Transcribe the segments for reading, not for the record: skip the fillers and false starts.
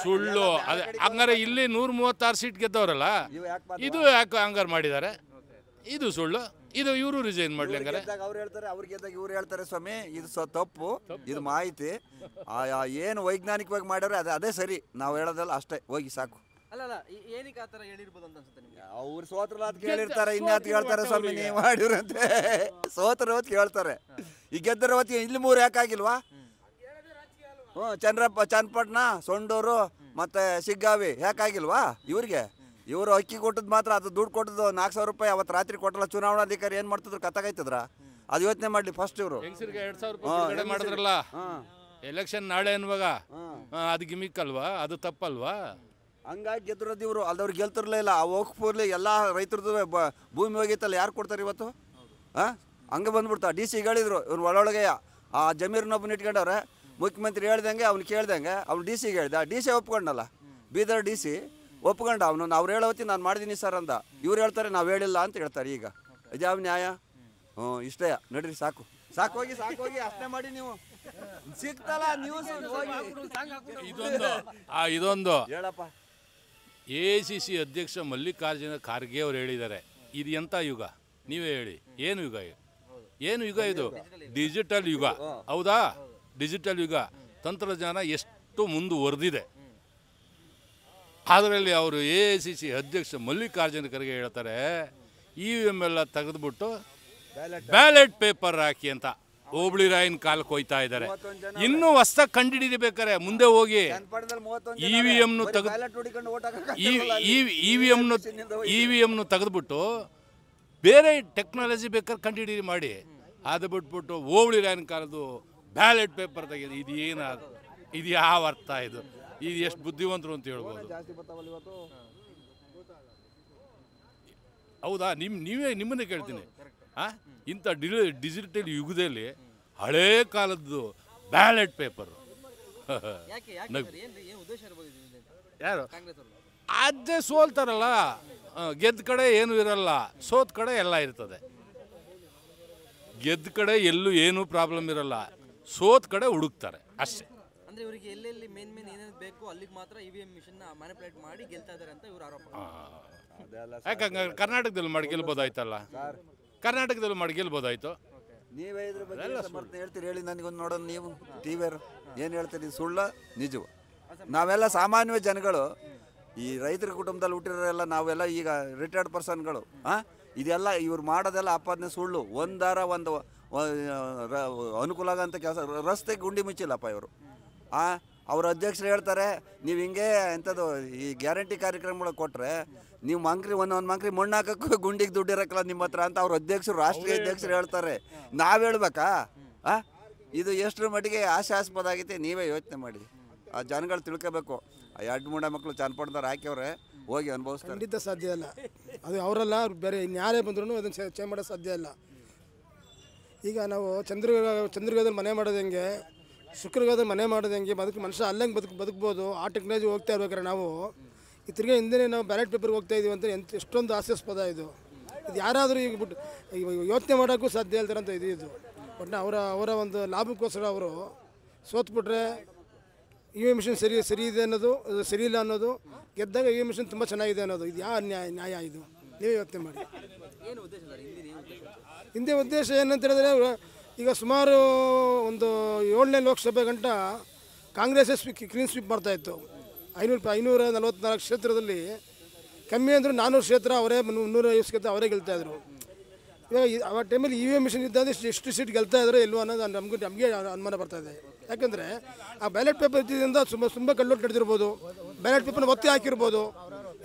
ಸುಳ್ಳು. ಅದೇ ಹಂಗಾರೆ ಇಲ್ಲಿ 136 ಸೀಟ್ ಗೆದ್ದವರಲ್ಲ, ಇದು ಯಾಕೆ ಹಂಗಾರೆ ಮಾಡಿದ್ದಾರೆ? ಇದು ಸುಳ್ಳು. ಇದು ಇವರು ರಿಸೈನ್ ಮಾಡ್ಲಿ ಹಂಗಾರೆ? ಅವ್ರು ಹೇಳ್ತಾರೆ, ಅವ್ರಿಗೆ ಗೆದ್ದಾಗ ಇವ್ರು ಹೇಳ್ತಾರೆ ಸ್ವಾಮಿ ಇದು ತಪ್ಪು, ಇದು ಮಾಹಿತಿ ಏನು ವೈಜ್ಞಾನಿಕವಾಗಿ ಮಾಡ್ಯಾರೆ ಅದೇ ಸರಿ, ನಾವು ಹೇಳೋದಲ್ಲ ಅಷ್ಟೇ, ಹೋಗಿ ಸಾಕು. ಅಲ್ಲ ಏನಕ್ಕೆ ಆ ಥರ ಹೇಳಿರ್ಬೋದು ಅಂತ ಅನ್ಸುತ್ತೆ ನಿಮಗೆ? ಅವ್ರು ಸೋತ್ರಲ್ಲ ಅಂತ ಕೇಳಿರ್ತಾರೆ, ಇನ್ಯಾತ್ ಹೇಳ್ತಾರೆ ಸ್ವಾಮಿ ನೀವು ಮಾಡಿರಂತೆ, ಸೋತರು ಹೊತ್ತು ಕೇಳ್ತಾರೆ. ಈ ಗೆದ್ದರ ಹೊತ್ತಿಗೆ ಇಲ್ಲಿ 3 ಯಾಕಾಗಿಲ್ವಾ? ಚನ್ನಪಟ್ಟಣ, ಸೊಂಡೂರು ಮತ್ತೆ ಶಿಗ್ಗಾವಿ ಯಾಕಾಗಿಲ್ವಾ ಇವ್ರಿಗೆ? ಇವರು ಅಕ್ಕಿ ಕೊಟ್ಟದ್ದು ಮಾತ್ರ, ಅದು ದುಡ್ಡು ಕೊಟ್ಟದ್ದು 4,000 ರೂಪಾಯಿ ಅವತ್ತು ರಾತ್ರಿ ಕೊಟ್ಟಲ್ಲ. ಚುನಾವಣಾಧಿಕಾರಿ ಏನು ಮಾಡ್ತಿದ್ರು ಕತ್ತಾಗೈತದ್ರ? ಅದು ಯೋಚನೆ ಮಾಡಲಿ ಫಸ್ಟ್ ಇವರು. 2,000 ರೂಪಾಯಿ ಮಾಡಿದ್ರಲ್ಲ ಎಲೆಕ್ಷನ್ ನಾಳೆ ಅನ್ನುವಾಗ, ಅದು ಗಿಮಿಕ್ ಅಲ್ವಾ? ಅದು ತಪ್ಪಲ್ವಾ? ಹಂಗಾಗಿ ಗೆದ್ದಿರೋದು ಇವರು, ಅಲ್ದವ್ರು ಗೆಲ್ತಿರ್ಲೇ ಇಲ್ಲ. ಆ ಹೋಗ್ಪೂರ್ಲಿ ಎಲ್ಲ ರೈತರದ್ದು ಭೂಮಿ ಹೋಗಿತ್ತಲ್ಲ, ಯಾರು ಕೊಡ್ತಾರೆ ಇವತ್ತು? ಹಂಗೆ ಬಂದ್ಬಿಡ್ತಾ ಡಿ ಸಿ ಹೇಳಿದ್ರು, ಇವ್ರು ಒಳೊಳಗೆ ಆ ಜಮೀರ್ನೊಬ್ಬನ ಇಟ್ಕೊಂಡವ್ರೆ. ಮುಖ್ಯಮಂತ್ರಿ ಹೇಳ್ದಂಗೆ ಅವ್ನು ಕೇಳ್ದಂಗೆ ಅವ್ನು ಡಿ ಸಿಗೆ ಹೇಳ್ದ, ಡಿ ಸಿ ಒಪ್ಕೊಂಡಲ್ಲ, ಬೀದರ್ ಡಿ ಸಿ ಒಪ್ಕೊಂಡ. ಅವನು ಅವ್ರು ಹೇಳೋ ಹೊತ್ತಿ ನಾನು ಮಾಡಿದ್ದೀನಿ ಸರ್ ಅಂದ. ಇವ್ರು ಹೇಳ್ತಾರೆ ನಾವು ಹೇಳಿಲ್ಲ ಅಂತ ಹೇಳ್ತಾರೆ. ಈಗ ಇದ್ಯಾವ ನ್ಯಾಯ? ಇಷ್ಟೇ, ನಡ್ರಿ ಸಾಕು ಹೋಗಿ ಅಷ್ಟೇ ಮಾಡಿ. ನೀವು ಸಿಗ್ತಲ್ಲ ನ್ಯೂಸ್ ಇದೊಂದು ಹೇಳಪ್ಪ. AICC ಅಧ್ಯಕ್ಷ ಮಲ್ಲಿಕಾರ್ಜುನ ಖರ್ಗೆ ಅವರು ಹೇಳಿದ್ದಾರೆ, ಇದು ಎಂಥ ಯುಗ? ನೀವೇ ಹೇಳಿ, ಏನು ಯುಗ? ಏನು ಯುಗ ಇದು? ಡಿಜಿಟಲ್ ಯುಗ, ಹೌದಾ? ಡಿಜಿಟಲ್ ಯುಗ. ತಂತ್ರಜ್ಞಾನ ಎಷ್ಟು ಮುಂದುವರೆದಿದೆ. ಅದರಲ್ಲಿ ಅವರು AICC ಅಧ್ಯಕ್ಷ ಮಲ್ಲಿಕಾರ್ಜುನ ಖರ್ಗೆ ಹೇಳ್ತಾರೆ, EVM ಎಲ್ಲ ತೆಗೆದುಬಿಟ್ಟು ಬ್ಯಾಲೆಟ್ ಪೇಪರ್ ಹಾಕಿ ಅಂತ ಹೋಬಳಿ ರಾಯನ್ ಕಾಲಕ್ಕೆ ಹೋಯ್ತಾ ಇದ್ದಾರೆ. ಇನ್ನೂ ಹೊಸ್ದಾಗಿ ಕಂಡುಹಿಡಿಬೇಕಾರೆ ಮುಂದೆ ಹೋಗಿ EVM ತೆಗೆದುಬಿಟ್ಟು ಬೇರೆ ಟೆಕ್ನಾಲಜಿ ಬೇಕಾದ್ರೆ ಕಂಡುಹಿಡಿ ಮಾಡಿ. ಅದು ಬಿಟ್ಬಿಟ್ಟು ಹೋಬಳಿ ರಾಯನ್ ಕಾಲದ್ದು ಬ್ಯಾಲೆಟ್ ಪೇಪರ್ ತೆಗೆದು ಇದು ಯಾವ ಅರ್ಥ? ಇದು ಎಷ್ಟು ಬುದ್ಧಿವಂತರು ಅಂತ ಹೇಳ್ಬೋದು. ಹೌದಾ? ನಿಮ್ಮನ್ನೇ ಕೇಳ್ತೀನಿ, ಇಂಥ ಡಿಜಿಟಲ್ ಯುಗದಲ್ಲಿ ಹಳೇ ಕಾಲದ್ದು ಬ್ಯಾಲೆಟ್ ಪೇಪರ್ ಯಾರು? ಅದೇ ಸೋಲ್ತಾರಲ್ಲ, ಗೆದ್ದ ಕಡೆ ಏನು ಇರಲ್ಲ, ಸೋತ್ ಕಡೆ ಎಲ್ಲ ಇರ್ತದೆ. ಗೆದ್ದ ಕಡೆ ಎಲ್ಲೂ ಏನೂ ಪ್ರಾಬ್ಲಮ್ ಇರಲ್ಲ, ಸೋತ್ ಕಡೆ ಹುಡುಕ್ತಾರೆ ಅಷ್ಟೇ. ಅಂದ್ರೆ ಇವರಿಗೆ ಎಲ್ಲೆಲ್ಲಿ ಮೇನ್ ಏನೇನು ಬೇಕು ಅಲ್ಲಿಗೆ ಮಾತ್ರ EVM ಮಿಷನ್ ಮ್ಯಾನಿಪುಲೇಟ್ ಮಾಡಿ ಗೆಲ್ತಾ ಇದ್ದಾರೆ ಅಂತ ಇವರು ಆರೋಪ. ಯಾಕಂಗ ಕರ್ನಾಟಕದಲ್ಲಿ ಮಾಡಿ ಗೆಲ್ಬೋದಾಯ್ತಲ್ಲ? ಕರ್ನಾಟಕದಲ್ಲಿ ಮಾಡಿ ಗೆಲ್ಬೋದಾಯ್ತು. ನೀವೇ ಇದ್ರ ಬಗ್ಗೆ ಹೇಳ್ತೀರಿ, ಹೇಳಿ ನನಗೊಂದು ನೋಡೋಣ. ನೀವು ಟಿವಿಯರು ಏನು ಹೇಳ್ತೀರಿ? ಸುಳ್ಳ ನಿಜವು? ನಾವೆಲ್ಲ ಸಾಮಾನ್ಯ ಜನಗಳು, ಈ ರೈತರ ಕುಟುಂಬದಲ್ಲಿ ಹುಟ್ಟಿರೋರೆಲ್ಲ ನಾವೆಲ್ಲ ಈಗ ರಿಟೈರ್ಡ್ ಪರ್ಸನ್ಗಳು. ಇದೆಲ್ಲ ಇವ್ರು ಮಾಡೋದೆಲ್ಲ ಆಪಾದನೆ ಸುಳ್ಳು. ಒಂದು ಅನುಕೂಲ ಆಗಂತ ಕೆಲಸ, ರಸ್ತೆ ಗುಂಡಿ ಮುಚ್ಚಿಲ್ಲಪ್ಪ ಇವರು. ಅವ್ರ ಅಧ್ಯಕ್ಷರು ಹೇಳ್ತಾರೆ, ನೀವು ಹಿಂಗೆ ಎಂಥದ್ದು ಈ ಗ್ಯಾರಂಟಿ ಕಾರ್ಯಕ್ರಮಗಳು ಕೊಟ್ಟರೆ ನೀವು ಒಂದೊಂದು ಮಂಕ್ರಿ ಮಣ್ಣು ಹಾಕೋಕ್ಕೂ ಗುಂಡಿಗೆ ದುಡ್ಡು ಇರೋಕ್ಕಲ್ಲ ನಿಮ್ಮ ಹತ್ರ ಅಂತ ಅವ್ರ ಅಧ್ಯಕ್ಷರು, ರಾಷ್ಟ್ರೀಯ ಅಧ್ಯಕ್ಷರು ಹೇಳ್ತಾರೆ. ನಾವು ಹೇಳ್ಬೇಕಾ? ಇದು ಎಷ್ಟರ ಮಟ್ಟಿಗೆ ಆಶಾಸ್ಪದ ಆಗೈತೆ ನೀವೇ ಯೋಚನೆ ಮಾಡಿ. ಆ ಜನಗಳು ತಿಳ್ಕೋಬೇಕು. ಆ 2 ಮಕ್ಕಳು ಚನ್ನಪಟ್ಟಣದವ್ರು ಹಾಕ್ಯವ್ರೆ, ಹೋಗಿ ಅನುಭವಿಸ್ತಾರೆ. ಖಂಡಿತ ಸಾಧ್ಯ ಇಲ್ಲ. ಅದು ಅವರೆಲ್ಲ ಬೇರೆ ಇನ್ಯಾರೇ ಬಂದ್ರೂ ಅದನ್ನು ಚೇಂಜ್ ಮಾಡೋದು ಸಾಧ್ಯ ಇಲ್ಲ. ಈಗ ನಾವು ಚಂದ್ರಗದಲ್ಲಿ ಮನೆ ಮಾಡೋದು ಹೆಂಗೆ, ಶುಕ್ರಗದಲ್ಲಿ ಮನೆ ಮಾಡೋದು ಹೆಂಗೆ, ಮನುಷ್ಯ ಅಲ್ಲಂಗೆ ಬದುಕ್ಬೋದು. ಆ ಟೆಕ್ನಾಲಜಿ ಹೋಗ್ತಾ ಇರ್ಬೇಕಾದ್ರೆ ನಾವು ಈ ತಿರ್ಗಿ ಹಿಂದೆ ನಾವು ಬ್ಯಾಲೆಟ್ ಪೇಪರ್ಗೆ ಹೋಗ್ತಾ ಇದೀವಿ ಅಂತ ಎಷ್ಟೊಂದು ಹಾಸ್ಯಾಸ್ಪದ ಇದು. ಯಾರಾದರೂ ಈಗ ಬಿಟ್ಟು ಯೋಚನೆ ಮಾಡೋಕ್ಕೂ ಸಾಧ್ಯ ಇಲ್ತಾರೆ ಅಂತ ಇದು. ಬಟ್ ಅವರ ಒಂದು ಲಾಭಕ್ಕೋಸ್ಕರ ಅವರು ಸೋತ್ಬಿಟ್ರೆ EVM ಮಿಷನ್ ಸರಿ ಇದೆ ಅನ್ನೋದು, ಸರಿ ಇಲ್ಲ ಅನ್ನೋದು, ಗೆದ್ದಾಗ EVM ಮಿಷನ್ ತುಂಬ ಚೆನ್ನಾಗಿದೆ ಅನ್ನೋದು, ಇದು ಯಾವ ನ್ಯಾಯ ಇದು? ನೀವೇ ಯೋಚನೆ ಮಾಡಿ. ಹಿಂದೆ ಉದ್ದೇಶ ಏನಂತ ಹೇಳಿದ್ರೆ, ಈಗ ಸುಮಾರು ಒಂದು 7ನೇ ಲೋಕಸಭೆ ಗಂಟ ಕಾಂಗ್ರೆಸ್ಸೇ ಕ್ಲೀನ್ ಸ್ವೀಪ್ ಮಾಡ್ತಾಯಿತ್ತು. 544 ಕ್ಷೇತ್ರದಲ್ಲಿ ಕಮ್ಮಿ ಅಂದರೂ 400 ಕ್ಷೇತ್ರ ಅವರೇ, 350 ಕ್ಷೇತ್ರ ಅವರೇ ಗೆಲ್ತಾಯಿದ್ರು. ಇವಾಗ ಆ ಟೈಮಲ್ಲಿ EVM ಮಿಷನ್ ಇದ್ದಾಗ ಎಷ್ಟು ಸೀಟ್ ಗೆಲ್ತಾ ಇದ್ರು ಇಲ್ವೋ ಅನ್ನೋದು ನಮಗೆ ಅನುಮಾನ ಬರ್ತಾಯಿದೆ. ಯಾಕಂದರೆ ಆ ಬ್ಯಾಲೆಟ್ ಪೇಪರ್ ಇದ್ದಿದ್ದರಿಂದ ತುಂಬ ಕಳ್ಳೊಟ್ಟು ನಡೆದಿರ್ಬೋದು, ಬ್ಯಾಲೆಟ್ ಪೇಪರ್ನ ಒತ್ತಿ ಹಾಕಿರ್ಬೋದು.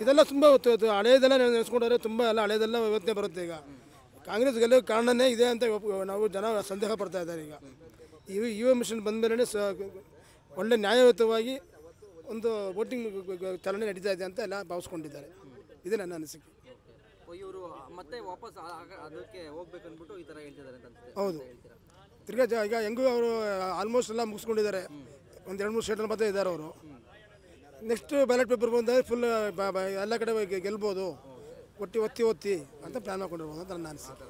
ಇದೆಲ್ಲ ತುಂಬ ಹಳೆಯದೆಲ್ಲ ನೆನೆಸ್ಕೊಂಡ್ರೆ ತುಂಬ ಎಲ್ಲ ಹಳೆಯದೆಲ್ಲ ಯೋಚನೆ ಬರುತ್ತೆ. ಈಗ ಕಾಂಗ್ರೆಸ್ ಗೆಲ್ಲೋ ಕಾರಣನೇ ಇದೆ ಅಂತ ನಾವು ಜನ ಸಂದೇಹ ಪಡ್ತಾ ಇದ್ದಾರೆ. ಈಗ EVM ಮಿಷನ್ ಬಂದ ಮೇಲೆ ಒಳ್ಳೆ ನ್ಯಾಯಯುತವಾಗಿ ಒಂದು ವೋಟಿಂಗ್ ಚಲನೆ ನಡೀತಾ ಇದೆ ಅಂತ ಎಲ್ಲ ಭಾವಿಸ್ಕೊಂಡಿದ್ದಾರೆ. ಇದೇ ನನ್ನ ಅನಿಸಿಕೆ. ಇವರು ಮತ್ತೆ ವಾಪಸ್ ಅದಕ್ಕೆ ಹೋಗ್ಬೇಕು ಅಂದ್ಬಿಟ್ಟು ಈ ಥರ ಹೇಳ್ತಿದ್ದಾರೆ ಅಂತ. ಹೌದು, ತಿರ್ಗಾ ಈಗ ಹೆಂಗೂ ಅವರು ಆಲ್ಮೋಸ್ಟ್ ಎಲ್ಲ ಮುಗಿಸ್ಕೊಂಡಿದ್ದಾರೆ. ಒಂದು 2-3 ಸ್ಟೇಟಲ್ಲಿ ಮತ್ತೆ ಇದ್ದಾರೆ ಅವರು. ನೆಕ್ಸ್ಟ್ ಬ್ಯಾಲೆಟ್ ಪೇಪರ್ ಬಂದಾಗ ಫುಲ್ ಎಲ್ಲ ಕಡೆ ಗೆಲ್ಬೋದು, ಒತ್ತಿ ಅಂತ ಪ್ಲ್ಯಾನ್ ಮಾಡ್ಕೊಂಡಿರ್ಬೋದು ಅಂತ ನನ್ನ ಅನಿಸಿಕೆ.